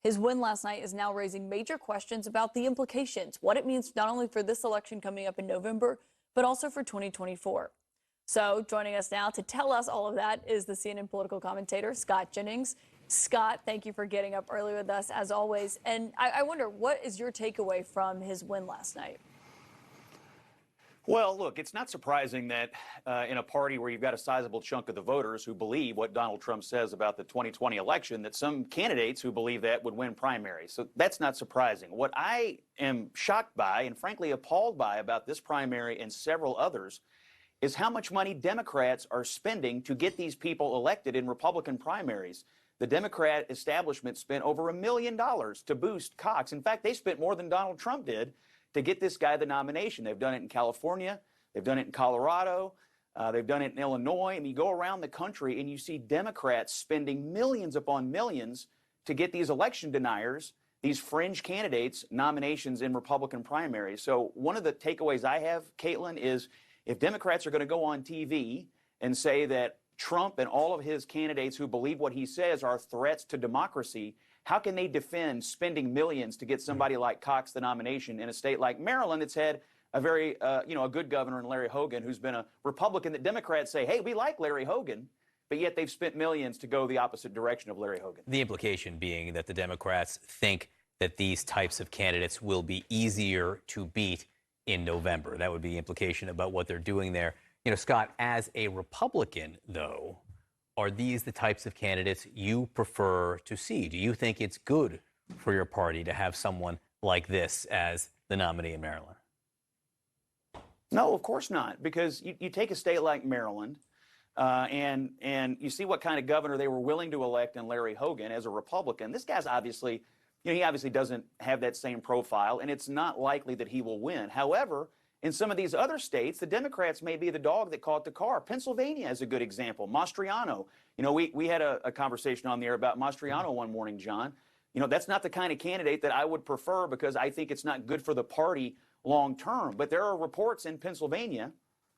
His win last night is now raising major questions about the implications, what it means not only for this election coming up in November, but also for 2024. So joining us now to tell us all of that is the CNN political commentator, Scott Jennings. Scott, thank you for getting up early with us, as always. And I wonder, what is your takeaway from his win last night? Well, look, it's not surprising that in a party where you've got a sizable chunk of the voters who believe what Donald Trump says about the 2020 election, that some candidates who believe that would win primaries. So that's not surprising. What I am shocked by and frankly appalled by about this primary and several others is how much money Democrats are spending to get these people elected in Republican primaries. The Democrat establishment spent over $1 million to boost Cox. In fact, they spent more than Donald Trump did to get this guy the nomination. They've done it in California. They've done it in Colorado. They've done it in Illinois. And you go around the country and you see Democrats spending millions upon millions to get these election deniers, these fringe candidates, nominations in Republican primaries. So one of the takeaways I have, Caitlin, is if Democrats are going to go on TV and say that Trump and all of his candidates who believe what he says are threats to democracy, how can they defend spending millions to get somebody like Cox the nomination in a state like Maryland that's had a very, a good governor in Larry Hogan, who's been a Republican that Democrats say, hey, we like Larry Hogan, but yet they've spent millions to go the opposite direction of Larry Hogan. The implication being that the Democrats think that these types of candidates will be easier to beat in November. That would be the implication about what they're doing there. You know, Scott, as a Republican, though, are these the types of candidates you prefer to see? Do you think it's good for your party to have someone like this as the nominee in Maryland? No, of course not, because you take a state like Maryland and you see what kind of governor they were willing to elect in Larry Hogan as a Republican. This guy's obviously, he obviously doesn't have that same profile, and it's not likely that he will win. However, in some of these other states, the Democrats may be the dog that caught the car. Pennsylvania is a good example. Mastriano, we had a conversation on the air about Mastriano one morning, John. That's not the kind of candidate that I would prefer because I think it's not good for the party long term. But there are reports in Pennsylvania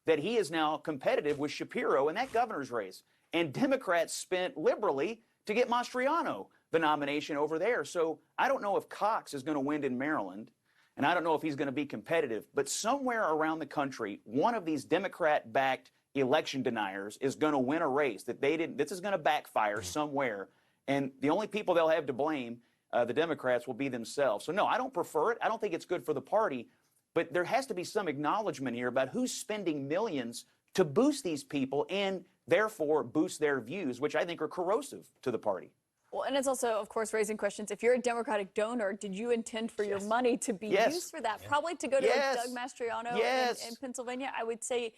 that he is now competitive with Shapiro in that governor's race. And Democrats spent liberally to get Mastriano the nomination over there. So I don't know if Cox is going to win in Maryland. And I don't know if he's going to be competitive, but somewhere around the country, one of these Democrat-backed election deniers is going to win a race that they didn't. This is going to backfire somewhere. And the only people they'll have to blame, the Democrats, will be themselves. So, no, I don't prefer it. I don't think it's good for the party. But there has to be some acknowledgement here about who's spending millions to boost these people and therefore boost their views, which I think are corrosive to the party. Well, and it's also, of course, raising questions. If you're a Democratic donor, did you intend for your money to be used for that? Probably to go to like Doug Mastriano in Pennsylvania? I would say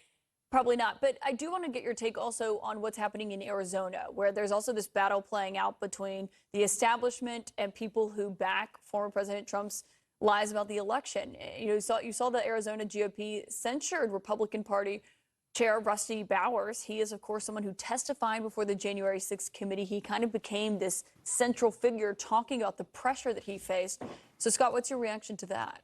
probably not. But I do want to get your take also on what's happening in Arizona, where there's also this battle playing out between the establishment and people who back former President Trump's lies about the election. You saw the Arizona GOP censured Republican Party Chair Rusty Bowers. He is, of course, someone who testified before the January 6th committee. He kind of became this central figure talking about the pressure that he faced. So, Scott, what's your reaction to that?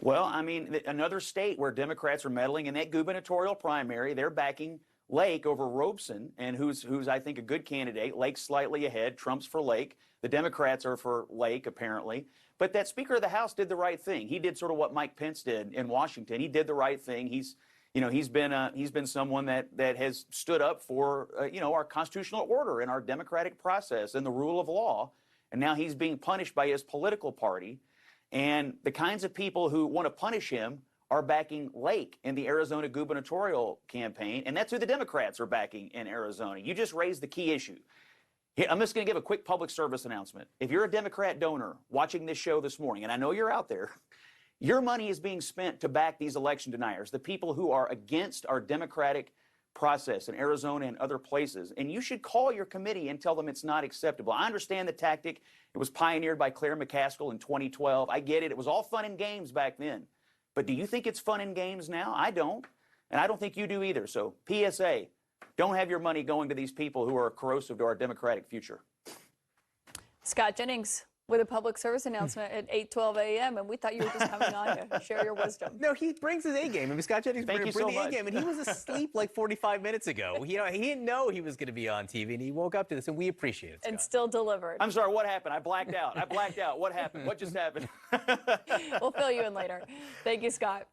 Well, I mean, another state where Democrats are meddling in that gubernatorial primary, they're backing Lake over Robeson, and who's I think a good candidate. Lake's slightly ahead. Trump's for Lake. The Democrats are for Lake, apparently. But that Speaker of the House did the right thing. He did sort of what Mike Pence did in Washington. He did the right thing. He's been someone that has stood up for, our constitutional order and our democratic process and the rule of law. And now he's being punished by his political party. And the kinds of people who want to punish him are backing Lake in the Arizona gubernatorial campaign. And that's who the Democrats are backing in Arizona. You just raised the key issue. I'm just going to give a quick public service announcement. If you're a Democrat donor watching this show this morning, and I know you're out there, your money is being spent to back these election deniers, the people who are against our democratic process in Arizona and other places. And you should call your committee and tell them it's not acceptable. I understand the tactic. It was pioneered by Claire McCaskill in 2012. I get it. It was all fun and games back then. But do you think it's fun and games now? I don't. And I don't think you do either. So PSA, don't have your money going to these people who are corrosive to our democratic future. Scott Jennings, with a public service announcement at 8:12 a.m. and we thought you were just coming on to share your wisdom. No, he brings his A game. I mean, Scott Jennings brings the A game, and he was asleep like 45 minutes ago. He didn't know he was going to be on TV, and he woke up to this, and we appreciate it, Scott. And still delivered. I'm sorry, what happened? I blacked out. What happened? What just happened? We'll fill you in later. Thank you, Scott.